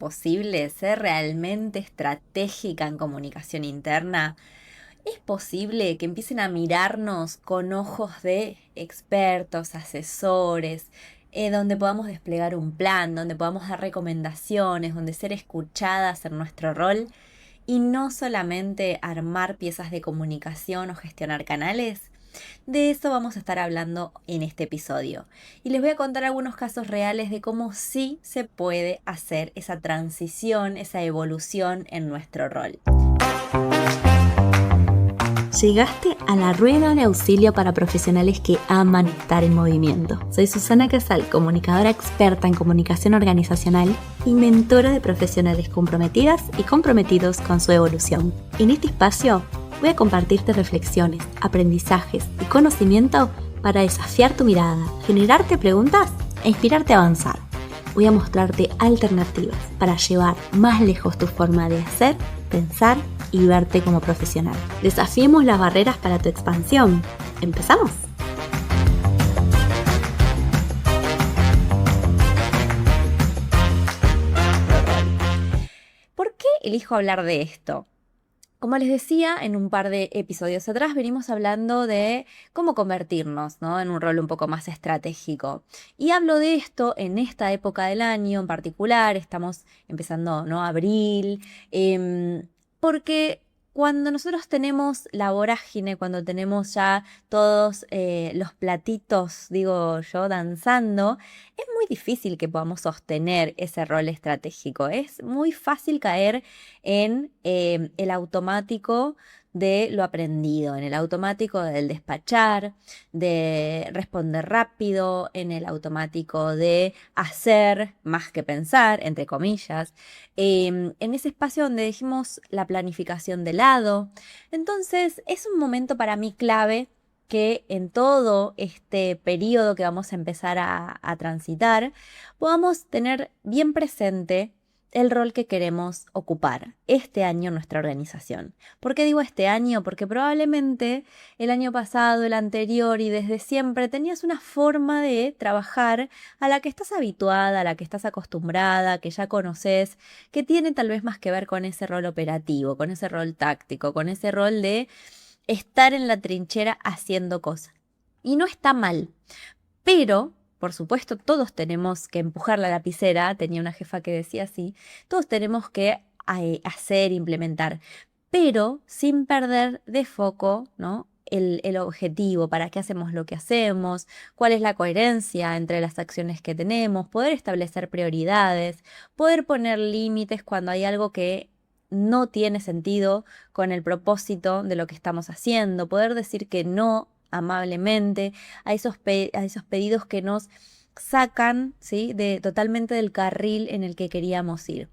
posible ser realmente estratégica en comunicación interna? ¿Es posible que empiecen a mirarnos con ojos de expertos, asesores, donde podamos desplegar un plan, donde podamos dar recomendaciones, donde ser escuchadas en nuestro rol y no solamente armar piezas de comunicación o gestionar canales? De eso vamos a estar hablando en este episodio. Y les voy a contar algunos casos reales de cómo sí se puede hacer esa transición, esa evolución en nuestro rol. Llegaste a la rueda de auxilio para profesionales que aman estar en movimiento. Soy Susana Casal, comunicadora experta en comunicación organizacional y mentora de profesionales comprometidas y comprometidos con su evolución. En este espacio voy a compartirte reflexiones, aprendizajes y conocimiento para desafiar tu mirada, generarte preguntas e inspirarte a avanzar. Voy a mostrarte alternativas para llevar más lejos tu forma de hacer, pensar y verte como profesional. Desafiemos las barreras para tu expansión. ¿Empezamos? ¿Por qué elijo hablar de esto? Como les decía, en un par de episodios atrás venimos hablando de cómo convertirnos, ¿no?, en un rol un poco más estratégico. Y hablo de esto en esta época del año en particular, estamos empezando, ¿no?, abril, porque cuando nosotros tenemos la vorágine, cuando tenemos ya todos los platitos, digo yo, danzando, es muy difícil que podamos sostener ese rol estratégico. Es muy fácil caer en el automático de lo aprendido, en el automático del despachar, de responder rápido, en el automático de hacer más que pensar, entre comillas, en ese espacio donde dejemos la planificación de lado. Entonces es un momento para mí clave que en todo este periodo que vamos a empezar a transitar, podamos tener bien presente el rol que queremos ocupar este año en nuestra organización. ¿Por qué digo este año? Porque probablemente el año pasado, el anterior y desde siempre tenías una forma de trabajar a la que estás habituada, a la que estás acostumbrada, que ya conoces, que tiene tal vez más que ver con ese rol operativo, con ese rol táctico, con ese rol de estar en la trinchera haciendo cosas. Y no está mal, pero por supuesto, todos tenemos que empujar la lapicera, tenía una jefa que decía así, todos tenemos que hacer, implementar, pero sin perder de foco, ¿no?, el objetivo, para qué hacemos lo que hacemos, cuál es la coherencia entre las acciones que tenemos, poder establecer prioridades, poder poner límites cuando hay algo que no tiene sentido con el propósito de lo que estamos haciendo, poder decir que no amablemente a esos pedidos que nos sacan, ¿sí?, totalmente del carril en el que queríamos ir.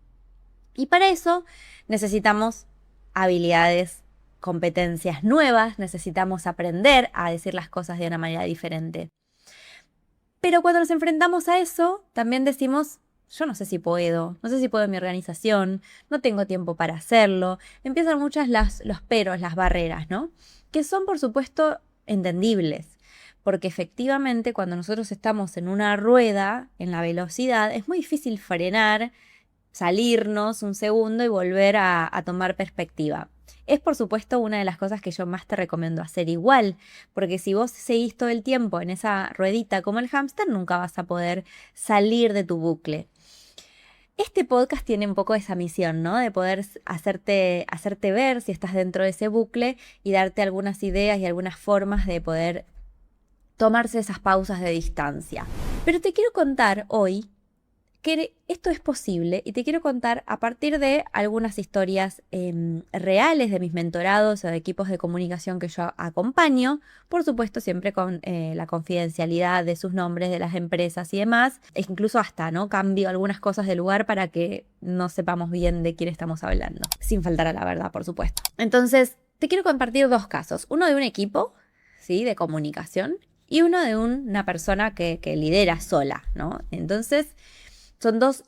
Y para eso necesitamos habilidades, competencias nuevas, necesitamos aprender a decir las cosas de una manera diferente. Pero cuando nos enfrentamos a eso, también decimos, yo no sé si puedo, no sé si puedo en mi organización, no tengo tiempo para hacerlo. Empiezan muchas los peros, las barreras, ¿no?, que son, por supuesto, entendibles, porque efectivamente cuando nosotros estamos en una rueda, en la velocidad, es muy difícil frenar, salirnos un segundo y volver a tomar perspectiva. Es, por supuesto, una de las cosas que yo más te recomiendo hacer igual, porque si vos seguís todo el tiempo en esa ruedita como el hámster, nunca vas a poder salir de tu bucle. Este podcast tiene un poco esa misión, ¿no?, de poder hacerte ver si estás dentro de ese bucle y darte algunas ideas y algunas formas de poder tomarse esas pausas de distancia. Pero te quiero contar hoy que esto es posible y te quiero contar a partir de algunas historias reales de mis mentorados o de equipos de comunicación que yo acompaño, por supuesto siempre con la confidencialidad de sus nombres, de las empresas y demás, e incluso hasta, ¿no?, cambio algunas cosas de lugar para que no sepamos bien de quién estamos hablando, sin faltar a la verdad, por supuesto. Entonces, te quiero compartir dos casos, uno de un equipo, ¿sí?, de comunicación y uno de una persona que lidera sola, ¿no? Entonces, son dos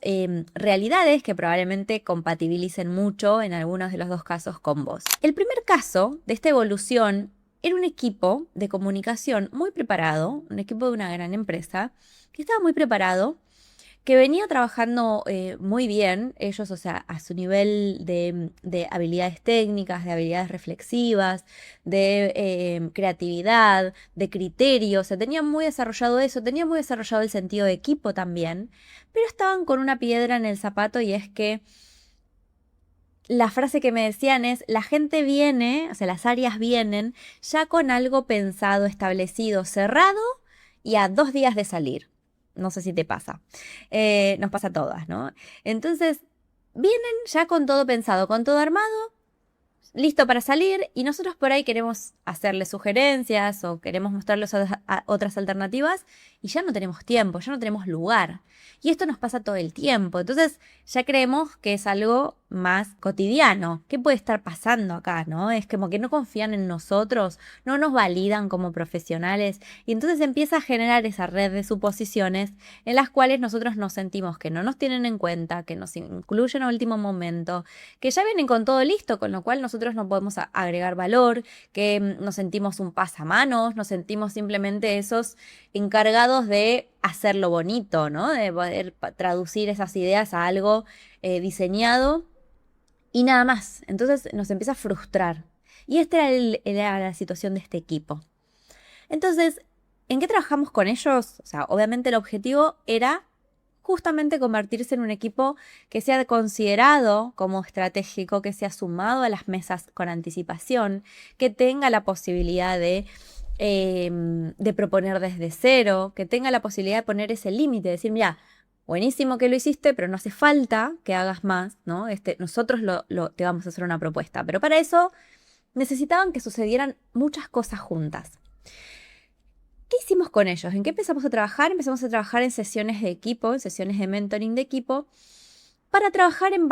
realidades que probablemente compatibilicen mucho en algunos de los dos casos con vos. El primer caso de esta evolución era un equipo de comunicación muy preparado, un equipo de una gran empresa, que estaba muy preparado, que venía trabajando muy bien, ellos, o sea, a su nivel de habilidades técnicas, de habilidades reflexivas, de creatividad, de criterio, o sea, tenían muy desarrollado eso, tenían muy desarrollado el sentido de equipo también, pero estaban con una piedra en el zapato y es que la frase que me decían es, la gente viene, o sea, las áreas vienen ya con algo pensado, establecido, cerrado y a 2 días de salir. No sé si te pasa. Nos pasa a todas, ¿no? Entonces, vienen ya con todo pensado, con todo armado, listo para salir y nosotros por ahí queremos hacerles sugerencias o queremos mostrarles otras alternativas y ya no tenemos tiempo, ya no tenemos lugar. Y esto nos pasa todo el tiempo. Entonces ya creemos que es algo más cotidiano. ¿Qué puede estar pasando acá, no? Es como que no confían en nosotros, no nos validan como profesionales y entonces empieza a generar esa red de suposiciones en las cuales nosotros nos sentimos que no nos tienen en cuenta, que nos incluyen a último momento, que ya vienen con todo listo, con lo cual nosotros no podemos agregar valor, que nos sentimos un pasamanos, nos sentimos simplemente esos encargados de hacerlo bonito, ¿no? De poder traducir esas ideas a algo diseñado y nada más. Entonces nos empieza a frustrar. Y esta era la situación de este equipo. Entonces, ¿en qué trabajamos con ellos? O sea, obviamente el objetivo era justamente convertirse en un equipo que sea considerado como estratégico, que sea sumado a las mesas con anticipación, que tenga la posibilidad de proponer desde cero, que tenga la posibilidad de poner ese límite, de decir, mira, buenísimo que lo hiciste, pero no hace falta que hagas más, ¿no? Nosotros te vamos a hacer una propuesta, pero para eso necesitaban que sucedieran muchas cosas juntas. ¿Qué hicimos con ellos? ¿En qué empezamos a trabajar? Empezamos a trabajar en sesiones de equipo, en sesiones de mentoring de equipo, para trabajar en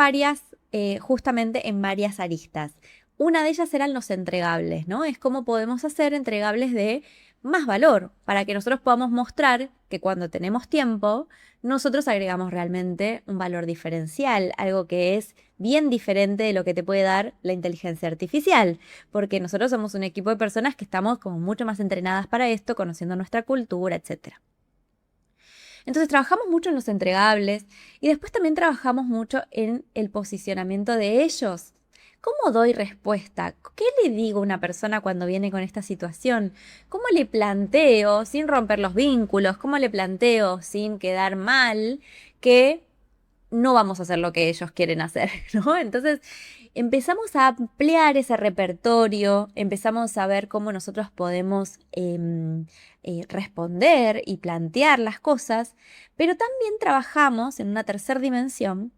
justamente en varias aristas. Una de ellas eran los entregables, ¿no? Es cómo podemos hacer entregables de más valor, para que nosotros podamos mostrar que cuando tenemos tiempo, nosotros agregamos realmente un valor diferencial, algo que es bien diferente de lo que te puede dar la inteligencia artificial, porque nosotros somos un equipo de personas que estamos como mucho más entrenadas para esto, conociendo nuestra cultura, etc. Entonces trabajamos mucho en los entregables y después también trabajamos mucho en el posicionamiento de ellos. ¿Cómo doy respuesta? ¿Qué le digo a una persona cuando viene con esta situación? ¿Cómo le planteo sin romper los vínculos? ¿Cómo le planteo sin quedar mal que no vamos a hacer lo que ellos quieren hacer, ¿no? Entonces empezamos a ampliar ese repertorio, empezamos a ver cómo nosotros podemos responder y plantear las cosas, pero también trabajamos en una tercera dimensión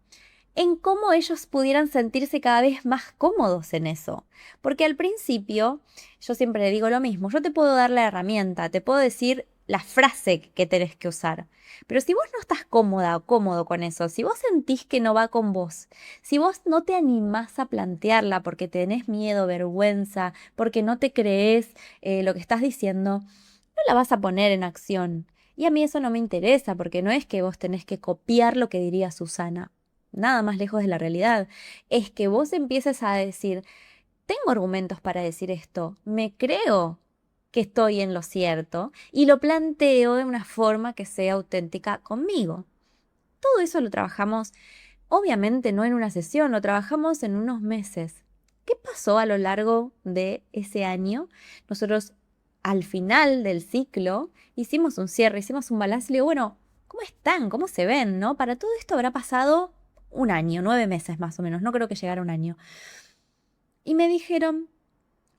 en cómo ellos pudieran sentirse cada vez más cómodos en eso. Porque al principio, yo siempre le digo lo mismo, yo te puedo dar la herramienta, te puedo decir la frase que tenés que usar, pero si vos no estás cómoda o cómodo con eso, si vos sentís que no va con vos, si vos no te animás a plantearla porque tenés miedo, vergüenza, porque no te crees lo que estás diciendo, no la vas a poner en acción. Y a mí eso no me interesa, porque no es que vos tenés que copiar lo que diría Susana. Nada más lejos de la realidad. Es que vos empieces a decir, tengo argumentos para decir esto, me creo que estoy en lo cierto y lo planteo de una forma que sea auténtica conmigo. Todo eso lo trabajamos, obviamente no en una sesión, lo trabajamos en unos meses. ¿Qué pasó a lo largo de ese año? Nosotros al final del ciclo hicimos un cierre, hicimos un balance y le digo, bueno, ¿cómo están? ¿Cómo se ven? ¿No? Para todo esto habrá pasado un año, 9 meses más o menos, no creo que llegara un año. Y me dijeron,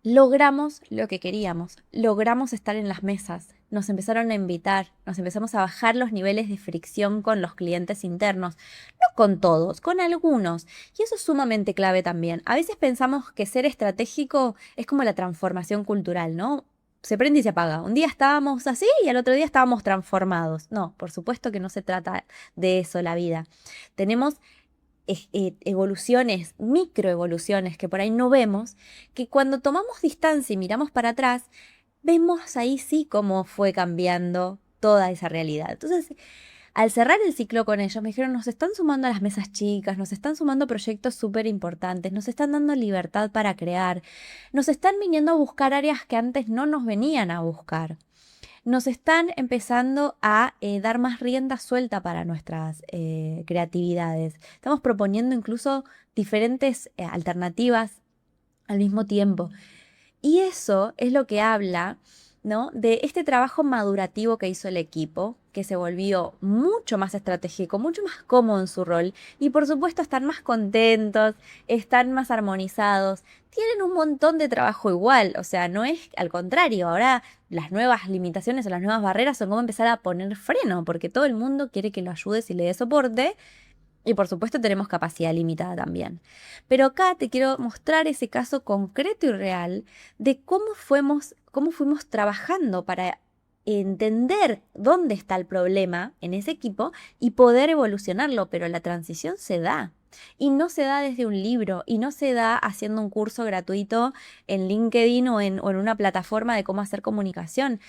logramos lo que queríamos, logramos estar en las mesas, nos empezaron a invitar, nos empezamos a bajar los niveles de fricción con los clientes internos, no con todos, con algunos, y eso es sumamente clave también. A veces pensamos que ser estratégico es como la transformación cultural, ¿no? Se prende y se apaga. Un día estábamos así y al otro día estábamos transformados. No, por supuesto que no se trata de eso la vida. Tenemos evoluciones, microevoluciones que por ahí no vemos, que cuando tomamos distancia y miramos para atrás, vemos ahí sí cómo fue cambiando toda esa realidad. Entonces, al cerrar el ciclo con ellos, me dijeron, nos están sumando a las mesas chicas, nos están sumando proyectos súper importantes, nos están dando libertad para crear, nos están viniendo a buscar áreas que antes no nos venían a buscar. nos están empezando a dar más rienda suelta para nuestras creatividades. Estamos proponiendo incluso diferentes alternativas al mismo tiempo. Y eso es lo que habla, ¿no?, de este trabajo madurativo que hizo el equipo, que se volvió mucho más estratégico, mucho más cómodo en su rol y por supuesto están más contentos, están más armonizados, tienen un montón de trabajo igual, o sea, no es al contrario, ahora las nuevas limitaciones o las nuevas barreras son como empezar a poner freno, porque todo el mundo quiere que lo ayudes y le dé soporte. Y por supuesto tenemos capacidad limitada también. Pero acá te quiero mostrar ese caso concreto y real de cómo fuimos trabajando para entender dónde está el problema en ese equipo y poder evolucionarlo. Pero la transición se da. Y no se da desde un libro, y no se da haciendo un curso gratuito en LinkedIn o en una plataforma de cómo hacer comunicación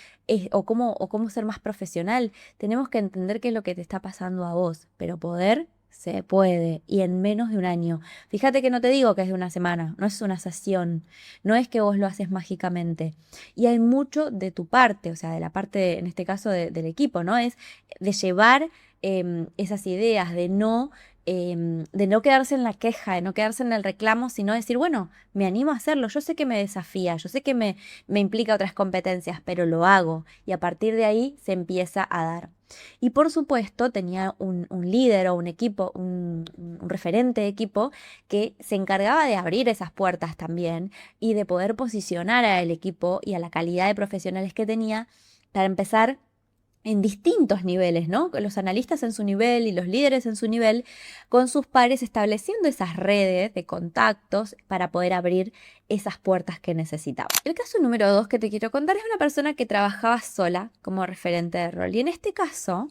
o cómo ser más profesional. Tenemos que entender qué es lo que te está pasando a vos, pero poder se puede, y en menos de un año. Fíjate que no te digo que es de una semana, no es una sesión, no es que vos lo haces mágicamente. Y hay mucho de tu parte, o sea, de la parte, en este caso, del equipo, ¿no? Es de llevar esas ideas, de no quedarse en la queja, de no quedarse en el reclamo, sino decir, bueno, me animo a hacerlo, yo sé que me desafía, yo sé que me implica otras competencias, pero lo hago, y a partir de ahí se empieza a dar. Y por supuesto tenía un líder o un equipo, un referente de equipo que se encargaba de abrir esas puertas también y de poder posicionar al equipo y a la calidad de profesionales que tenía para empezar en distintos niveles, ¿no? Los analistas en su nivel y los líderes en su nivel, con sus pares, estableciendo esas redes de contactos para poder abrir esas puertas que necesitaba. El caso número 2 que te quiero contar es una persona que trabajaba sola como referente de rol. Y en este caso,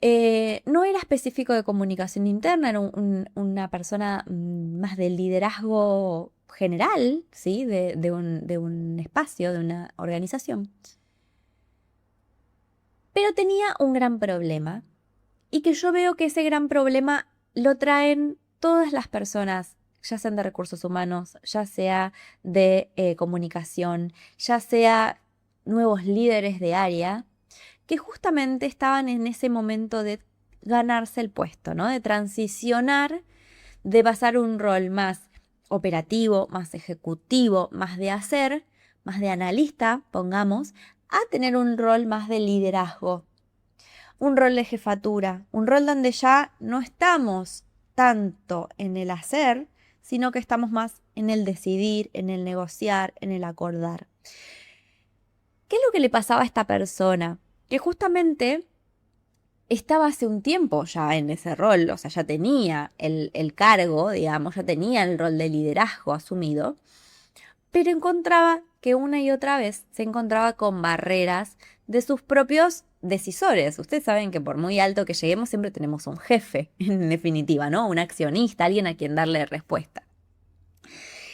no era específico de comunicación interna, era una persona más de liderazgo general, ¿sí? De un espacio, de una organización. Pero tenía un gran problema y que yo veo que ese gran problema lo traen todas las personas, ya sean de recursos humanos, ya sea de comunicación, ya sea nuevos líderes de área, que justamente estaban en ese momento de ganarse el puesto, ¿no? De transicionar, de pasar un rol más operativo, más ejecutivo, más de hacer, más de analista, pongamos, a tener un rol más de liderazgo, un rol de jefatura, un rol donde ya no estamos tanto en el hacer, sino que estamos más en el decidir, en el negociar, en el acordar. ¿Qué es lo que le pasaba a esta persona? Que justamente estaba hace un tiempo ya en ese rol, o sea, ya tenía el cargo, digamos, ya tenía el rol de liderazgo asumido, pero encontraba que una y otra vez se encontraba con barreras de sus propios decisores. Ustedes saben que por muy alto que lleguemos siempre tenemos un jefe, en definitiva, ¿no? Un accionista, alguien a quien darle respuesta.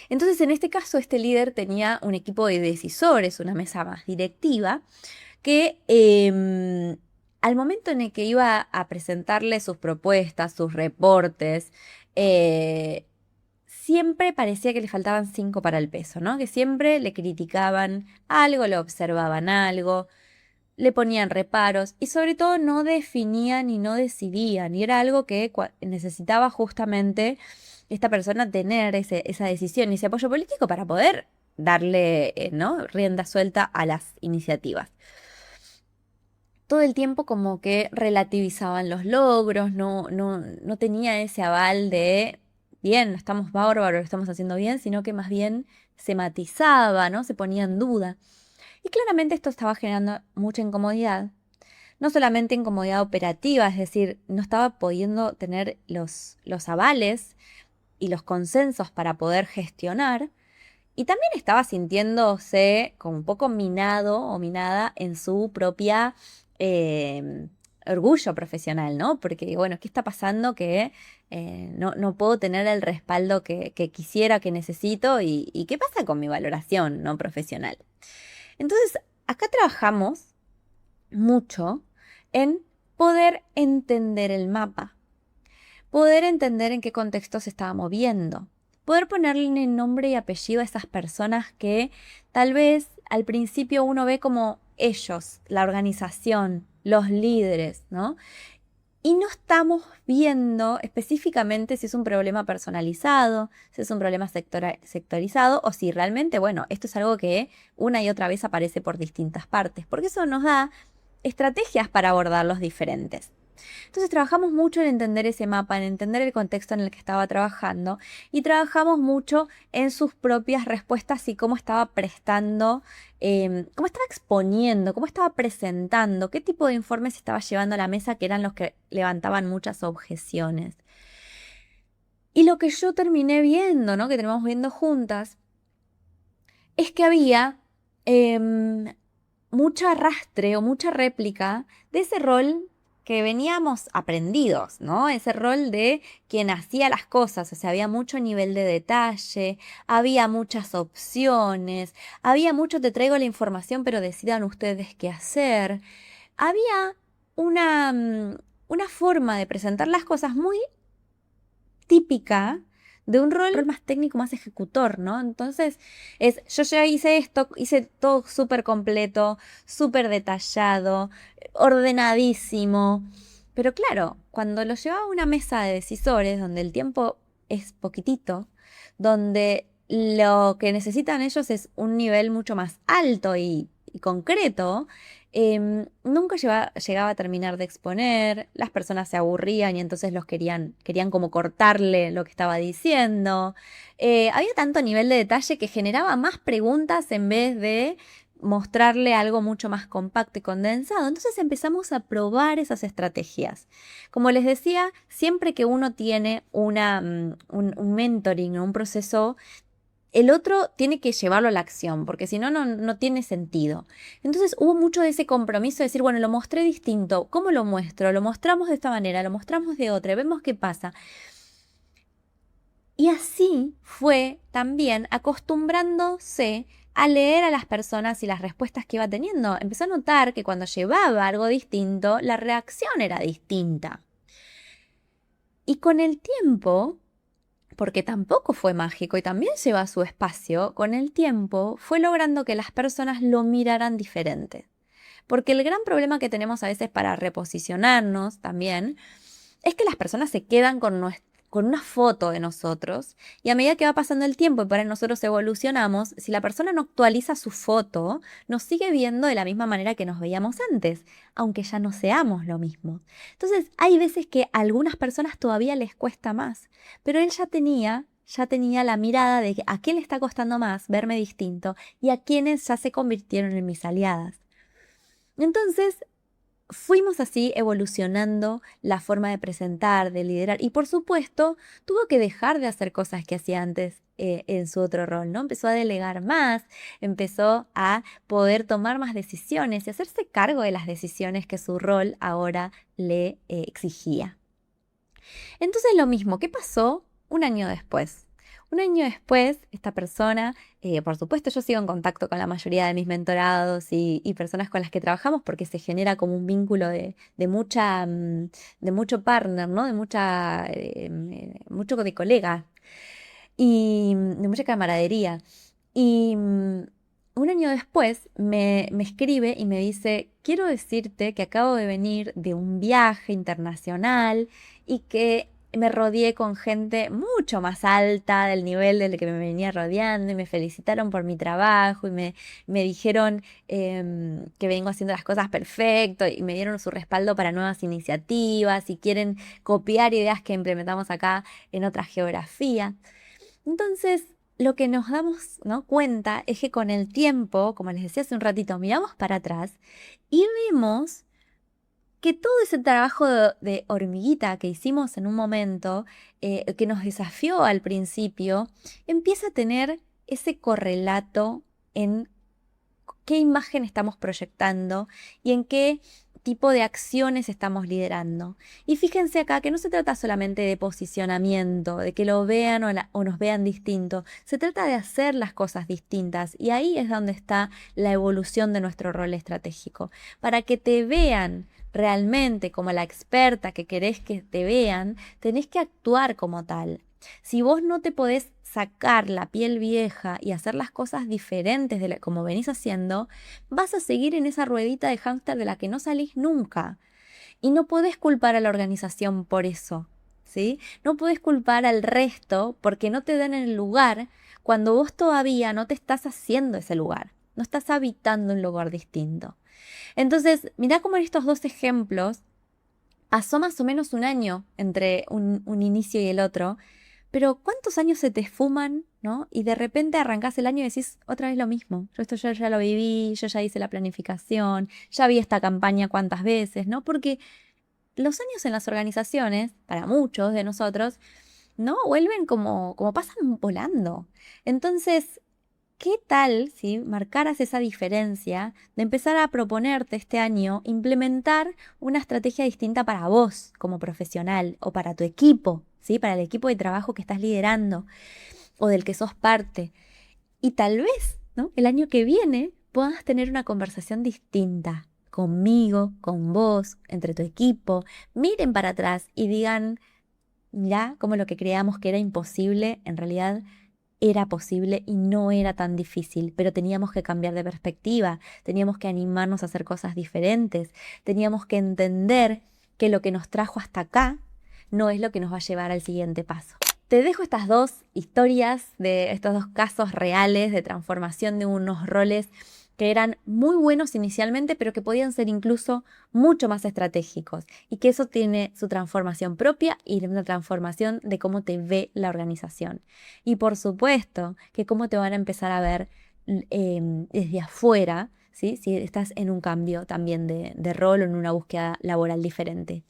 Entonces, en este caso, este líder tenía un equipo de decisores, una mesa más directiva, que al momento en el que iba a presentarle sus propuestas, sus reportes, siempre parecía que le faltaban 5 para el peso, ¿no? Que siempre le criticaban algo, le observaban algo, le ponían reparos y sobre todo no definían y no decidían. Y era algo que necesitaba justamente esta persona tener esa decisión y ese apoyo político para poder darle ¿no? rienda suelta a las iniciativas. Todo el tiempo como que relativizaban los logros, no tenía ese aval de bien, estamos bárbaros, lo estamos haciendo bien, sino que más bien se matizaba, ¿no? Se ponía en duda. Y claramente esto estaba generando mucha incomodidad. No solamente incomodidad operativa, es decir, no estaba pudiendo tener los avales y los consensos para poder gestionar. Y también estaba sintiéndose como un poco minado o minada en su propia orgullo profesional, ¿no? Porque, bueno, ¿qué está pasando? Que no puedo tener el respaldo que quisiera, que necesito y qué pasa con mi valoración, ¿no? Profesional. Entonces, acá trabajamos mucho en poder entender el mapa, poder entender en qué contexto se estaba moviendo, poder ponerle nombre y apellido a esas personas que tal vez al principio uno ve como ellos, la organización, los líderes, ¿no? Y no estamos viendo específicamente si es un problema personalizado, si es un problema sectorizado o si realmente, bueno, esto es algo que una y otra vez aparece por distintas partes, porque eso nos da estrategias para abordarlos diferentes. Entonces trabajamos mucho en entender ese mapa, en entender el contexto en el que estaba trabajando y trabajamos mucho en sus propias respuestas y cómo estaba prestando, cómo estaba exponiendo, cómo estaba presentando, qué tipo de informes estaba llevando a la mesa que eran los que levantaban muchas objeciones. Y lo que yo terminé viendo, ¿no? Que terminamos viendo juntas, es que había mucho arrastre o mucha réplica de ese rol que veníamos aprendidos, ¿no? Ese rol de quien hacía las cosas, o sea, había mucho nivel de detalle, había muchas opciones, había mucho te traigo la información, pero decidan ustedes qué hacer. Había una forma de presentar las cosas muy típica de un rol más técnico, más ejecutor, ¿no? Entonces, yo ya hice esto, hice todo súper completo, súper detallado, ordenadísimo. Pero claro, cuando lo llevaba a una mesa de decisores, donde el tiempo es poquitito, donde lo que necesitan ellos es un nivel mucho más alto y concreto, nunca llegaba a terminar de exponer, las personas se aburrían y entonces querían como cortarle lo que estaba diciendo. Había tanto nivel de detalle que generaba más preguntas en vez de mostrarle algo mucho más compacto y condensado. Entonces empezamos a probar esas estrategias. Como les decía, siempre que uno tiene un mentoring, un proceso, el otro tiene que llevarlo a la acción, porque si no, no tiene sentido. Entonces hubo mucho de ese compromiso de decir, bueno, lo mostré distinto, ¿cómo lo muestro? Lo mostramos de esta manera, lo mostramos de otra, vemos qué pasa. Y así fue también acostumbrándose a leer a las personas y las respuestas que iba teniendo. Empezó a notar que cuando llevaba algo distinto, la reacción era distinta. Y con el tiempo, porque tampoco fue mágico y también lleva su espacio, con el tiempo fue logrando que las personas lo miraran diferente. Porque el gran problema que tenemos a veces para reposicionarnos también es que las personas se quedan con una foto de nosotros y a medida que va pasando el tiempo y por ahí nosotros evolucionamos, si la persona no actualiza su foto, nos sigue viendo de la misma manera que nos veíamos antes, aunque ya no seamos lo mismo. Entonces, hay veces que a algunas personas todavía les cuesta más, pero él ya tenía la mirada de a quién le está costando más verme distinto y a quienes ya se convirtieron en mis aliadas. Entonces, fuimos así evolucionando la forma de presentar, de liderar y por supuesto tuvo que dejar de hacer cosas que hacía antes en su otro rol, ¿no? Empezó a delegar más, empezó a poder tomar más decisiones y hacerse cargo de las decisiones que su rol ahora le exigía. Entonces lo mismo, ¿qué pasó un año después? Un año después, esta persona, por supuesto yo sigo en contacto con la mayoría de mis mentorados y personas con las que trabajamos porque se genera como un vínculo de mucho partner, ¿no? Mucho de colega y de mucha camaradería. Y un año después me escribe y me dice, quiero decirte que acabo de venir de un viaje internacional y que me rodeé con gente mucho más alta del nivel del que me venía rodeando y me felicitaron por mi trabajo y me dijeron que vengo haciendo las cosas perfecto y me dieron su respaldo para nuevas iniciativas y quieren copiar ideas que implementamos acá en otra geografía. Entonces, lo que nos damos, ¿no?, cuenta es que con el tiempo, como les decía hace un ratito, miramos para atrás y vemos que todo ese trabajo de hormiguita que hicimos en un momento, que nos desafió al principio, empieza a tener ese correlato en qué imagen estamos proyectando y en qué tipo de acciones estamos liderando. Y fíjense acá que no se trata solamente de posicionamiento, de que lo vean o nos vean distinto, se trata de hacer las cosas distintas y ahí es donde está la evolución de nuestro rol estratégico. Para que te vean realmente como la experta que querés que te vean, tenés que actuar como tal. Si vos no te podés sacar la piel vieja y hacer las cosas diferentes de como venís haciendo, vas a seguir en esa ruedita de hámster de la que no salís nunca. Y no podés culpar a la organización por eso, ¿sí? No podés culpar al resto porque no te dan el lugar cuando vos todavía no te estás haciendo ese lugar, no estás habitando un lugar distinto. Entonces, mirá cómo en estos dos ejemplos pasó más o menos un año entre un inicio y el otro, pero ¿cuántos años se te esfuman, no? Y de repente arrancás el año y decís otra vez lo mismo. Esto yo ya lo viví, yo ya hice la planificación, ya vi esta campaña cuántas veces, ¿no? Porque los años en las organizaciones, para muchos de nosotros, ¿no? Vuelven como pasan volando. Entonces, ¿qué tal si marcaras esa diferencia de empezar a proponerte este año implementar una estrategia distinta para vos como profesional o para tu equipo, ¿sí? Para el equipo de trabajo que estás liderando o del que sos parte? Y tal vez, ¿no? El año que viene puedas tener una conversación distinta conmigo, con vos, entre tu equipo. Miren para atrás y digan, ya, como lo que creíamos que era imposible, en realidad era posible y no era tan difícil, pero teníamos que cambiar de perspectiva, teníamos que animarnos a hacer cosas diferentes, teníamos que entender que lo que nos trajo hasta acá no es lo que nos va a llevar al siguiente paso. Te dejo estas dos historias de estos dos casos reales de transformación de unos roles que eran muy buenos inicialmente, pero que podían ser incluso mucho más estratégicos, y que eso tiene su transformación propia y una transformación de cómo te ve la organización. Y por supuesto que cómo te van a empezar a ver desde afuera, ¿sí? Si estás en un cambio también de rol o en una búsqueda laboral diferente.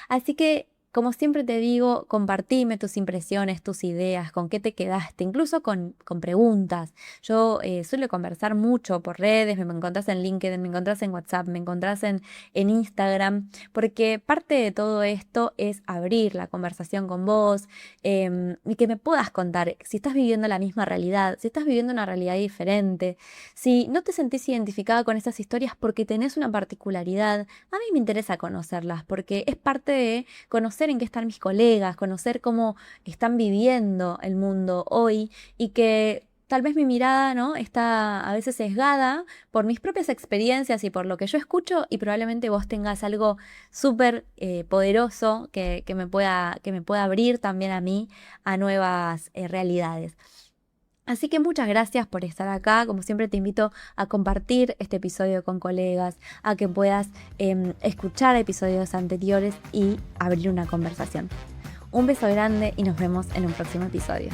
Así que, como siempre te digo, compartime tus impresiones, tus ideas, con qué te quedaste, incluso con preguntas. Yo suelo conversar mucho por redes, me encontrás en LinkedIn, me encontrás en WhatsApp, me encontrás en Instagram, porque parte de todo esto es abrir la conversación con vos y que me puedas contar si estás viviendo la misma realidad, si estás viviendo una realidad diferente, si no te sentís identificada con estas historias porque tenés una particularidad. A mí me interesa conocerlas porque es parte de conocer en qué están mis colegas, conocer cómo están viviendo el mundo hoy, y que tal vez mi mirada, ¿no?, está a veces sesgada por mis propias experiencias y por lo que yo escucho, y probablemente vos tengas algo súper poderoso que me pueda abrir también a mí a nuevas realidades. Así que muchas gracias por estar acá. Como siempre te invito a compartir este episodio con colegas, a que puedas escuchar episodios anteriores y abrir una conversación. Un beso grande y nos vemos en un próximo episodio.